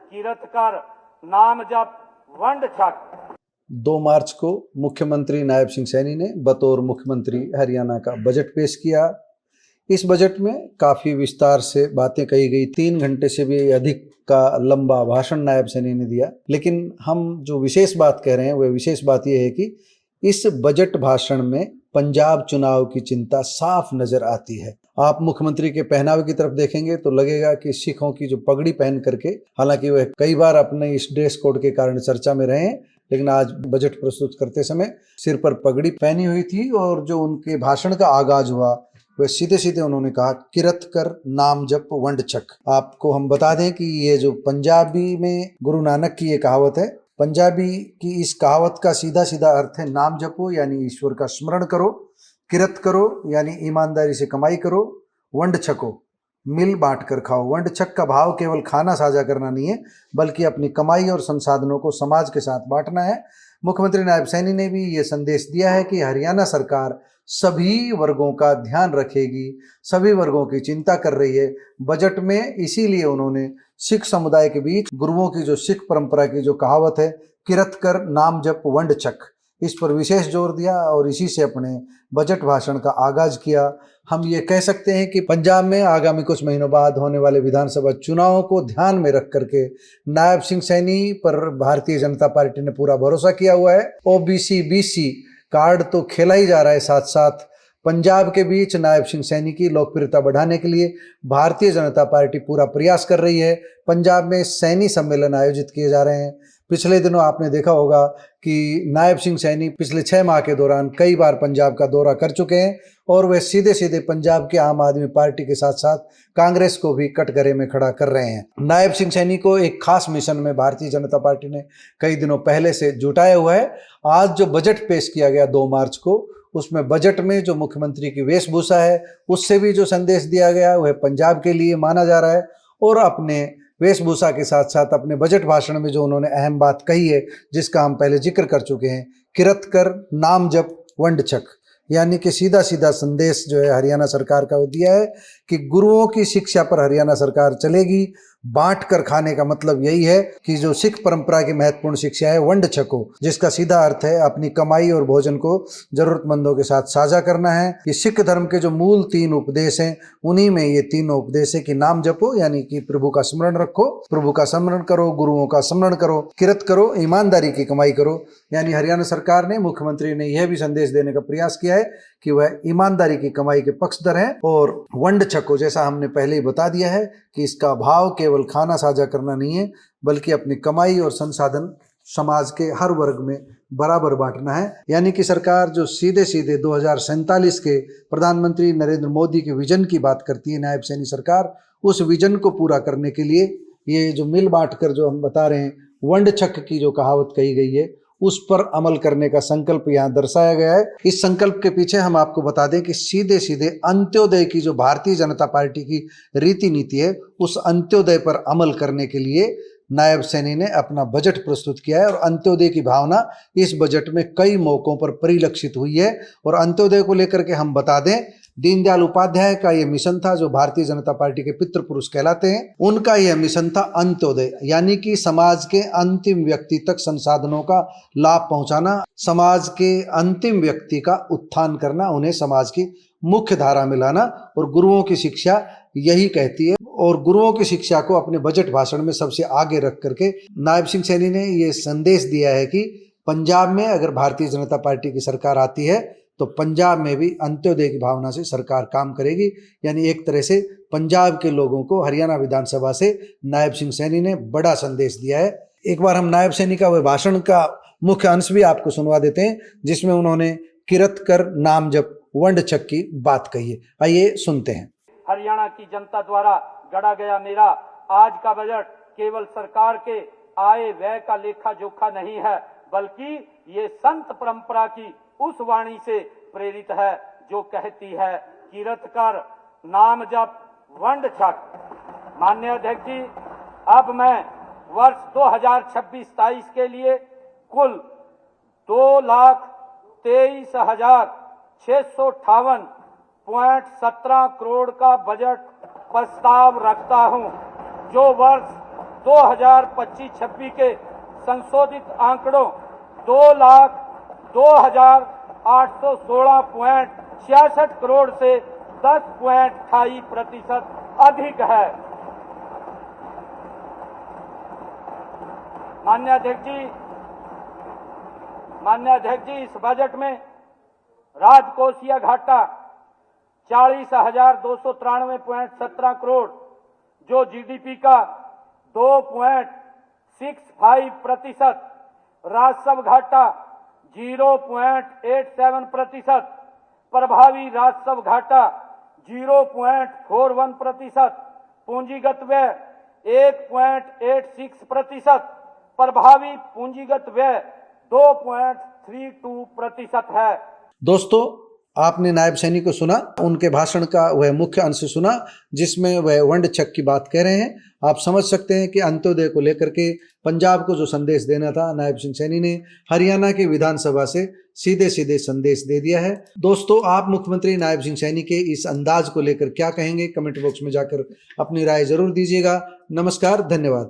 कीरत कर नाम जप वंड छक। 2 मार्च को मुख्यमंत्री नायब सिंह सैनी ने बतौर मुख्यमंत्री हरियाणा का बजट पेश किया। इस बजट में काफ़ी विस्तार से बातें कही गई। 3 घंटे से भी अधिक का लंबा भाषण नायब सैनी ने दिया। लेकिन हम जो विशेष बात कह रहे हैं वह विशेष बात यह है कि इस बजट भाषण में पंजाब चुनाव की चिंता साफ नजर आती है। आप मुख्यमंत्री के पहनावे की तरफ देखेंगे तो लगेगा कि सिखों की जो पगड़ी पहन करके, हालांकि वह कई बार अपने इस ड्रेस कोड के कारण चर्चा में रहे हैं, लेकिन आज बजट प्रस्तुत करते समय सिर पर पगड़ी पहनी हुई थी और जो उनके भाषण का आगाज हुआ वह सीधे सीधे उन्होंने कहा, किरत कर नाम जप वंड छक। आपको हम बता दें कि ये जो पंजाबी में गुरु नानक की ये कहावत है, पंजाबी की इस कहावत का सीधा सीधा अर्थ है नाम जपो यानी ईश्वर का स्मरण करो, किरत करो यानी ईमानदारी से कमाई करो, वंड छको मिल बांट कर खाओ। वंड छक का भाव केवल खाना साझा करना नहीं है, बल्कि अपनी कमाई और संसाधनों को समाज के साथ बांटना है। मुख्यमंत्री नायब सैनी ने भी ये संदेश दिया है कि हरियाणा सरकार सभी वर्गों का ध्यान रखेगी, सभी वर्गों की चिंता कर रही है बजट में। इसीलिए उन्होंने सिख समुदाय के बीच गुरुओं की जो सिख परंपरा की जो कहावत है, किरत कर नाम जप वंड छक, इस पर विशेष जोर दिया और इसी से अपने बजट भाषण का आगाज किया। हम ये कह सकते हैं कि पंजाब में आगामी कुछ महीनों बाद होने वाले विधानसभा चुनाव को ध्यान में रख करके नायब सिंह सैनी पर भारतीय जनता पार्टी ने पूरा भरोसा किया हुआ है। ओबीसी बीसी कार्ड तो खेला ही जा रहा है, साथ साथ पंजाब के बीच नायब सिंह सैनी की लोकप्रियता बढ़ाने के लिए भारतीय जनता पार्टी पूरा प्रयास कर रही है। पंजाब में सैनी सम्मेलन आयोजित किए जा रहे हैं। पिछले दिनों आपने देखा होगा कि नायब सिंह सैनी पिछले 6 माह के दौरान कई बार पंजाब का दौरा कर चुके हैं और वे सीधे सीधे पंजाब के आम आदमी पार्टी के साथ साथ कांग्रेस को भी कटघरे में खड़ा कर रहे हैं। नायब सिंह सैनी को एक खास मिशन में भारतीय जनता पार्टी ने कई दिनों पहले से जुटाया हुआ है। आज जो बजट पेश किया गया 2 मार्च को, उसमें बजट में जो मुख्यमंत्री की वेशभूषा है उससे भी जो संदेश दिया गया वह पंजाब के लिए माना जा रहा है। और अपने वेशभूषा के साथ साथ अपने बजट भाषण में जो उन्होंने अहम बात कही है, जिसका हम पहले जिक्र कर चुके हैं, किरत कर नाम जप वंड छक, यानी कि सीधा सीधा संदेश जो है हरियाणा सरकार का वो दिया है कि गुरुओं की शिक्षा पर हरियाणा सरकार चलेगी। बांट कर खाने का मतलब यही है कि जो सिख परंपरा की महत्वपूर्ण शिक्षा है वंड छको, जिसका सीधा अर्थ है अपनी कमाई और भोजन को जरूरतमंदों के साथ साझा करना है। ये सिख धर्म के जो मूल 3 उपदेश हैं, उन्हीं में ये 3 उपदेश है कि नाम जपो यानी कि प्रभु का स्मरण रखो, प्रभु का स्मरण करो, गुरुओं का स्मरण करो, किरत करो ईमानदारी की कमाई करो। यानी हरियाणा सरकार ने, मुख्यमंत्री ने यह भी संदेश देने का प्रयास किया है कि वह ईमानदारी की कमाई के पक्षधर हैं। और वंड छको, जैसा हमने पहले ही बता दिया है कि इसका भाव केवल खाना साझा करना नहीं है, बल्कि अपनी कमाई और संसाधन समाज के हर वर्ग में बराबर बांटना है। यानी कि सरकार जो सीधे सीधे 2047 के प्रधानमंत्री नरेंद्र मोदी के विजन की बात करती है नायब सैनी सरकार, उस विजन को पूरा करने के लिए ये जो मिल बांट कर जो हम बता रहे हैं, वंड छक की जो कहावत कही गई है, उस पर अमल करने का संकल्प यहाँ दर्शाया गया है। इस संकल्प के पीछे हम आपको बता दें कि सीधे सीधे अंत्योदय की जो भारतीय जनता पार्टी की रीति नीति है, उस अंत्योदय पर अमल करने के लिए नायब सैनी ने अपना बजट प्रस्तुत किया है। और अंत्योदय की भावना इस बजट में कई मौकों पर परिलक्षित हुई है। और अंत्योदय को लेकर के हम बता दें, दीनदयाल उपाध्याय का यह मिशन था, जो भारतीय जनता पार्टी के पितृ पुरुष कहलाते हैं, उनका यह मिशन था अंत्योदय, यानी कि समाज के अंतिम व्यक्ति तक संसाधनों का लाभ पहुंचाना, समाज के अंतिम व्यक्ति का उत्थान करना, उन्हें समाज की मुख्य धारा में लाना। और गुरुओं की शिक्षा यही कहती है। और गुरुओं की शिक्षा को अपने बजट भाषण में सबसे आगे रख करके नायब सिंह सैनी ने यह संदेश दिया है कि पंजाब में अगर भारतीय जनता पार्टी की सरकार आती है तो पंजाब में भी अंत्योदय की भावना से सरकार काम करेगी। यानी एक तरह से पंजाब के लोगों को हरियाणा विधानसभा से नायब सिंह सैनी ने बड़ा संदेश दिया है। एक बार हम नायब सैनी का वह भाषण का मुख्य अंश भी आपको सुनवा देते हैं, जिसमें उन्होंने किरत कर नाम जप वंड छक की बात कही है। आइए सुनते हैं। हरियाणा की जनता द्वारा गढ़ा गया मेरा आज का बजट केवल सरकार के आय व्यय का लेखा जोखा नहीं है, बल्कि ये संत परंपरा की उस वाणी से प्रेरित है जो कहती है, किरत कर नाम जप वंड छक। माननीय अध्यक्ष जी, अब मैं वर्ष 2026-27 के लिए कुल 2,23,658.17 करोड़ का बजट प्रस्ताव रखता हूं, जो वर्ष 2025-26 के संशोधित आंकड़ों 2,02,816.66 करोड़ से 10.28% अधिक है। माननीय अध्यक्ष जी, इस बजट में राजकोषीय घाटा 40,293.17 करोड़, जो जीडीपी का 2.65%, राजस्व घाटा 0.87%, प्रभावी राजस्व घाटा 0.41%, पूंजीगत व्यय 1.86%, प्रभावी पूंजीगत व्यय 2.32% है। दोस्तों, आपने नायब सैनी को सुना, उनके भाषण का वह मुख्य अंश सुना जिसमें वह वंड चेक की बात कह रहे हैं। आप समझ सकते हैं कि अंत्योदय को लेकर के पंजाब को जो संदेश देना था, नायब सिंह सैनी ने हरियाणा की विधानसभा से सीधे सीधे संदेश दे दिया है। दोस्तों, आप मुख्यमंत्री नायब सिंह सैनी के इस अंदाज को लेकर क्या कहेंगे, कमेंट बॉक्स में जाकर अपनी राय जरूर दीजिएगा। नमस्कार, धन्यवाद।